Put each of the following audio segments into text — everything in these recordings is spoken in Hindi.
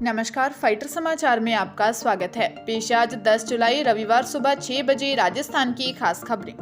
नमस्कार, फाइटर समाचार में आपका स्वागत है। पेश आज 10 जुलाई रविवार सुबह 6 बजे राजस्थान की खास खबरें।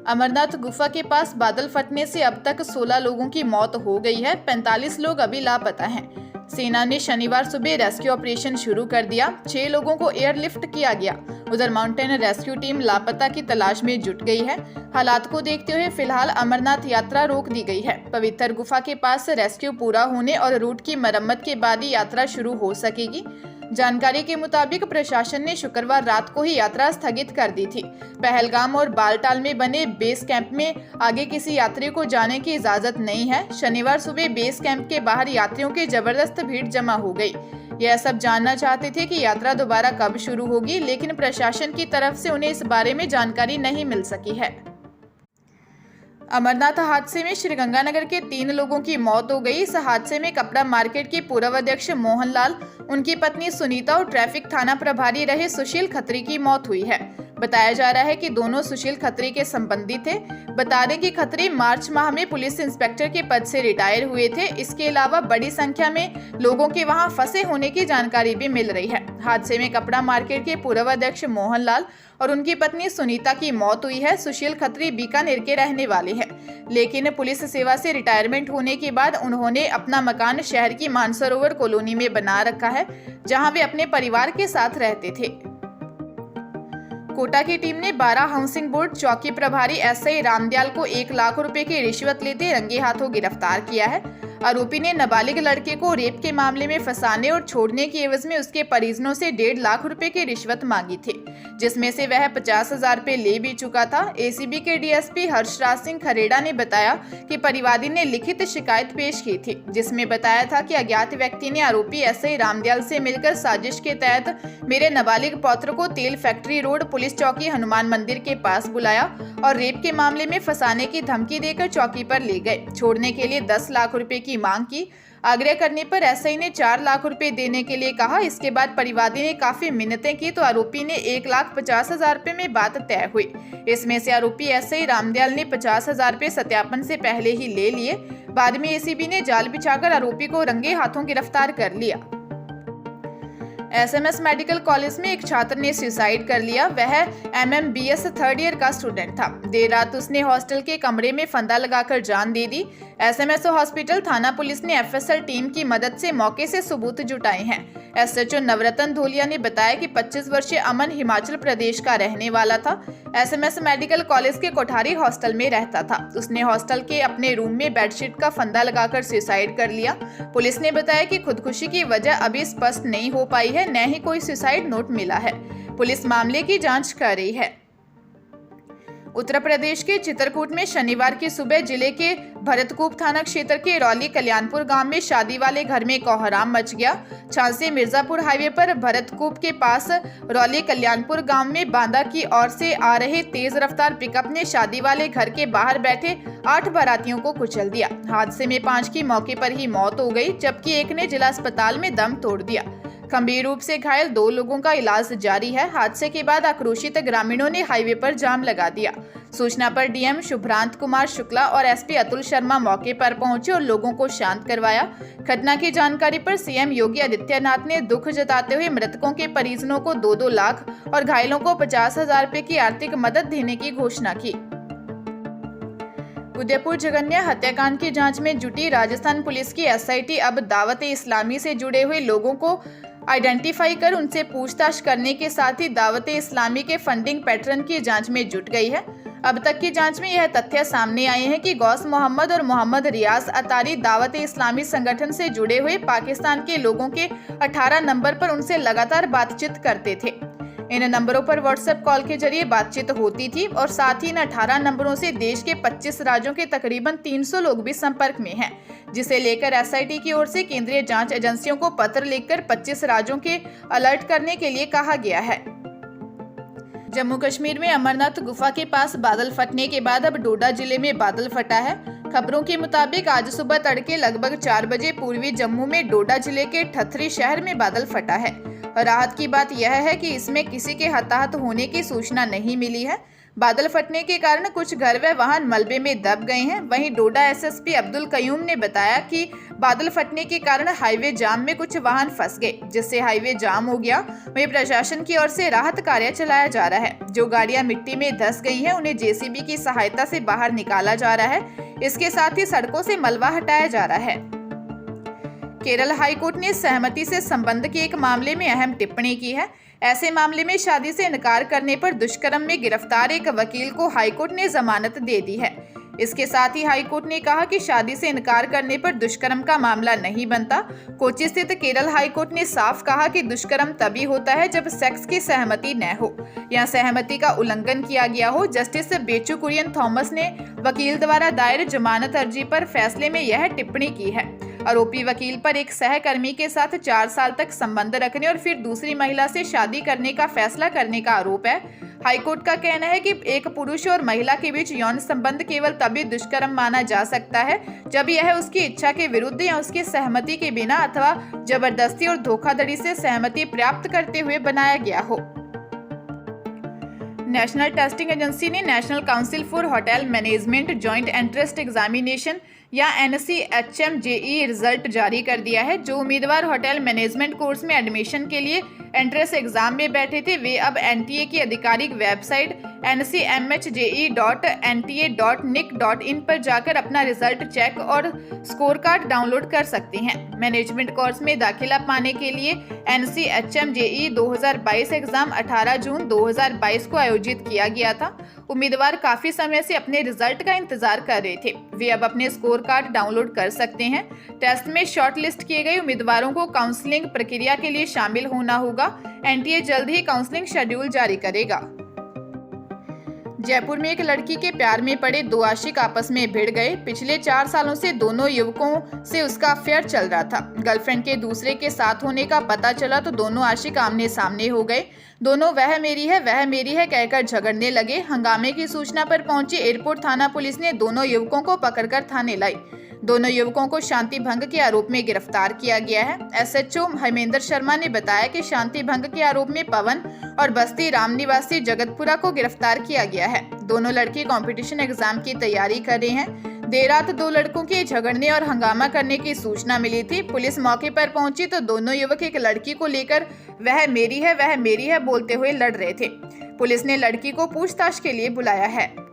अमरनाथ गुफा के पास बादल फटने से अब तक 16 लोगों की मौत हो गई है। 45 लोग अभी लापता हैं। सेना ने शनिवार सुबह रेस्क्यू ऑपरेशन शुरू कर दिया। 6 लोगों को एयरलिफ्ट किया गया। उधर माउंटेन रेस्क्यू टीम लापता की तलाश में जुट गई है। हालात को देखते हुए फिलहाल अमरनाथ यात्रा रोक दी गई है। पवित्र गुफा के पास रेस्क्यू पूरा होने और रूट की मरम्मत के बाद ही यात्रा शुरू हो सकेगी। जानकारी के मुताबिक प्रशासन ने शुक्रवार रात को ही यात्रा स्थगित कर दी थी। पहलगाम और बालटाल में बने बेस कैंप में आगे किसी यात्री को जाने की इजाजत नहीं है। शनिवार सुबह बेस कैंप के बाहर यात्रियों की जबरदस्त भीड़ जमा हो गई। यह सब जानना चाहते थे कि यात्रा दोबारा कब शुरू होगी, लेकिन प्रशासन की तरफ से उन्हें इस बारे में जानकारी नहीं मिल सकी है। अमरनाथ हादसे में श्रीगंगानगर के 3 लोगों की मौत हो गई। इस हादसे में कपड़ा मार्केट के पूर्व अध्यक्ष मोहनलाल, उनकी पत्नी सुनीता और ट्रैफिक थाना प्रभारी रहे सुशील खत्री की मौत हुई है। बताया जा रहा है कि दोनों सुशील खत्री के संबंधी थे। बता दें कि खत्री मार्च माह में पुलिस इंस्पेक्टर के पद से रिटायर हुए थे। इसके अलावा बड़ी संख्या में लोगों के वहां फंसे होने की जानकारी भी मिल रही है। हादसे में कपड़ा मार्केट के पूर्व अध्यक्ष मोहनलाल और उनकी पत्नी सुनीता की मौत हुई है। सुशील खत्री बीकानेर के रहने वाले हैं, लेकिन पुलिस सेवा से रिटायरमेंट होने के बाद उन्होंने अपना मकान शहर की मानसरोवर कॉलोनी में बना रखा है, जहां वे अपने परिवार के साथ रहते थे। कोटा की टीम ने 12 हाउसिंग बोर्ड चौकी प्रभारी एसआई रामदयाल को 1 लाख रुपए की रिश्वत लेते रंगे हाथों गिरफ्तार किया है। आरोपी ने नाबालिग लड़के को रेप के मामले में फंसाने और छोड़ने की एवज में उसके परिजनों से 1.5 लाख रुपए की रिश्वत मांगी थी, जिसमें से वह 50,000 रुपए ले भी चुका था। एसीबी के डीएसपी हर्षराज सिंह खरेड़ा ने बताया कि परिवादी ने लिखित शिकायत पेश की थी, जिसमें बताया था कि अज्ञात व्यक्ति ने आरोपी एसआई रामदयाल से मिलकर साजिश के तहत मेरे नाबालिग पौत्र को तेल फैक्ट्री रोड पुलिस चौकी हनुमान मंदिर के पास बुलाया और रेप के मामले में फंसाने की धमकी देकर चौकी पर ले गए। छोड़ने के लिए 10 लाख रुपए की मांग की। आग्रह करने पर एसआई ने 4 लाख रुपए देने के लिए कहा। इसके बाद परिवादी ने काफी मिन्नतें की तो आरोपी ने 1,50,000 रुपए में बात तय हुई। इसमें से आरोपी एसआई रामदयाल ने 50,000 रुपए सत्यापन से पहले ही ले लिए। बाद में एसीबी ने जाल बिछाकर आरोपी को रंगे हाथों गिरफ्तार कर लिया। एसएमएस मेडिकल कॉलेज में एक छात्र ने सुसाइड कर लिया। वह एमएमबीएस 3rd ईयर का स्टूडेंट था। देर रात उसने हॉस्टल के कमरे में फंदा लगाकर जान दे दी। एसएमएस हॉस्पिटल थाना पुलिस ने एफएसएल टीम की मदद से मौके से सबूत जुटाए हैं। एसएचओ नवरतन धोलिया ने बताया कि 25 वर्षीय अमन हिमाचल प्रदेश का रहने वाला था। एसएमएस मेडिकल कॉलेज के कोठारी हॉस्टल में रहता था। उसने हॉस्टल के अपने रूम में बेडशीट का फंदा लगाकर सुसाइड कर लिया। पुलिस ने बताया कि खुदकुशी की वजह अभी स्पष्ट नहीं हो पाई है, न ही कोई सुसाइड नोट मिला है। पुलिस मामले की जांच कर रही है। उत्तर प्रदेश के चित्रकूट में शनिवार की सुबह जिले के भरतकूप थाना क्षेत्र के रौली कल्याणपुर गांव में शादी वाले घर में कोहराम मच गया। झांसी मिर्जापुर हाईवे पर भरतकूप के पास रौली कल्याणपुर गांव में बांदा की ओर से आ रहे तेज रफ्तार पिकअप ने शादी वाले घर के बाहर बैठे 8 बारातियों को कुचल दिया। हादसे में 5 की मौके पर ही मौत हो गई, जबकि एक ने जिला अस्पताल में दम तोड़ दिया। गंभीर रूप से घायल 2 लोगों का इलाज जारी है। हादसे के बाद आक्रोशित ग्रामीणों ने हाईवे पर जाम लगा दिया। सूचना पर डीएम शुभ्रांत कुमार शुक्ला और एसपी अतुल शर्मा मौके पर पहुंचे और लोगों को शांत करवाया। घटना की जानकारी पर सीएम योगी आदित्यनाथ ने दुख जताते हुए मृतकों के परिजनों को 2-2 लाख और घायलों को 50,000 रुपए की आर्थिक मदद देने की घोषणा की। उदयपुर जघन्य हत्याकांड की जांच में जुटी राजस्थान पुलिस की एसआईटी अब दावत इस्लामी से जुड़े हुए लोगों को आइडेंटिफाई कर उनसे पूछताछ करने के साथ ही दावत इस्लामी के फंडिंग पैटर्न की जांच में जुट गई है। अब तक की जांच में यह तथ्य सामने आए हैं कि गौस मोहम्मद और मोहम्मद रियाज अतारी दावत इस्लामी संगठन से जुड़े हुए पाकिस्तान के लोगों के 18 नंबर पर उनसे लगातार बातचीत करते थे। इन नंबरों पर व्हाट्सएप कॉल के जरिए बातचीत होती थी और साथ ही इन 18 नंबरों से देश के 25 राज्यों के तकरीबन 300 लोग भी संपर्क में हैं, जिसे लेकर एसआईटी की ओर से केंद्रीय जांच एजेंसियों को पत्र लिखकर 25 राज्यों के अलर्ट करने के लिए कहा गया है। जम्मू कश्मीर में अमरनाथ गुफा के पास बादल फटने के बाद अब डोडा जिले में बादल फटा है। खबरों के मुताबिक आज सुबह तड़के लगभग 4 बजे पूर्वी जम्मू में डोडा जिले के ठथरी शहर में बादल फटा है। राहत की बात यह है कि इसमें किसी के हताहत होने की सूचना नहीं मिली है। बादल फटने के कारण कुछ घर व वाहन मलबे में दब गए हैं। वहीं डोडा एसएसपी अब्दुल कयूम ने बताया कि बादल फटने के कारण हाईवे जाम में कुछ वाहन फंस गए, जिससे हाईवे जाम हो गया। वहीं प्रशासन की ओर से राहत कार्य चलाया जा रहा है। जो गाड़ियां मिट्टी में धंस गई हैं, उन्हें जेसीबी की सहायता से बाहर निकाला जा रहा है। इसके साथ ही सड़कों से मलबा हटाया जा रहा है। केरल हाईकोर्ट ने सहमति से संबंध के एक मामले में अहम टिप्पणी की है। ऐसे मामले में शादी से इनकार करने पर दुष्कर्म में गिरफ्तार एक वकील को हाईकोर्ट ने जमानत दे दी है। इसके साथ ही हाईकोर्ट ने कहा कि शादी से इनकार करने पर दुष्कर्म का मामला नहीं बनता। कोच्चि स्थित केरल हाईकोर्ट ने साफ कहा कि दुष्कर्म तभी होता है जब सेक्स की सहमति न हो या सहमति का उल्लंघन किया गया हो। जस्टिस बेचू कुरियन थॉमस ने वकील द्वारा दायर जमानत अर्जी पर फैसले में यह टिप्पणी की है। आरोपी वकील पर एक सहकर्मी के साथ 4 साल तक संबंध रखने और फिर दूसरी महिला से शादी करने का फैसला करने का आरोप है। हाईकोर्ट का कहना है कि एक पुरुष और महिला के बीच यौन संबंध केवल तभी दुष्कर्म माना जा सकता है जब यह उसकी इच्छा के विरुद्ध या उसकी सहमति के बिना अथवा जबरदस्ती और धोखाधड़ी से सहमति प्राप्त करते हुए बनाया गया हो। नेशनल टेस्टिंग एजेंसी ने national council for hotel management joint entrance examination या NCHM JEE रिजल्ट जारी कर दिया है। जो उम्मीदवार होटल मैनेजमेंट कोर्स में एडमिशन के लिए एंट्रेंस एग्जाम में बैठे थे, वे अब NTA की आधिकारिक वेबसाइट ncmhje.nta.nic.in पर जाकर अपना रिजल्ट चेक और स्कोर कार्ड डाउनलोड कर सकते हैं। मैनेजमेंट कोर्स में दाखिला पाने के लिए NCHM JEE 2022 एग्जाम 18 जून 2022 को आयोजित किया गया था। उम्मीदवार काफी समय से अपने रिजल्ट का इंतजार कर रहे थे। वे अब अपने स्कोर कार्ड डाउनलोड कर सकते हैं। टेस्ट में शॉर्ट लिस्ट किए गए उम्मीदवारों को काउंसलिंग प्रक्रिया के लिए शामिल होना होगा। NTA जल्द ही काउंसलिंग शेड्यूल जारी करेगा। जयपुर में एक लड़की के प्यार में पड़े 2 आशिक आपस में भिड़ गए। पिछले 4 सालों से दोनों युवकों से उसका अफेयर चल रहा था। गर्लफ्रेंड के दूसरे के साथ होने का पता चला तो दोनों आशिक आमने सामने हो गए। दोनों वह मेरी है कहकर झगड़ने लगे। हंगामे की सूचना पर पहुंची एयरपोर्ट थाना पुलिस ने दोनों युवकों को पकड़कर थाने लाई। दोनों युवकों को शांति भंग के आरोप में गिरफ्तार किया गया है। SHO हेमेंद्र शर्मा ने बताया कि शांति भंग के आरोप में पवन और बस्ती राम निवासी जगतपुरा को गिरफ्तार किया गया है। दोनों लड़के कंपटीशन एग्जाम की तैयारी कर रहे हैं। देर रात 2 लड़कों के झगड़ने और हंगामा करने की सूचना मिली थी। पुलिस मौके पर पहुंची तो दोनों युवक एक लड़की को लेकर वह मेरी है बोलते हुए लड़ रहे थे। पुलिस ने लड़की को पूछताछ के लिए बुलाया है।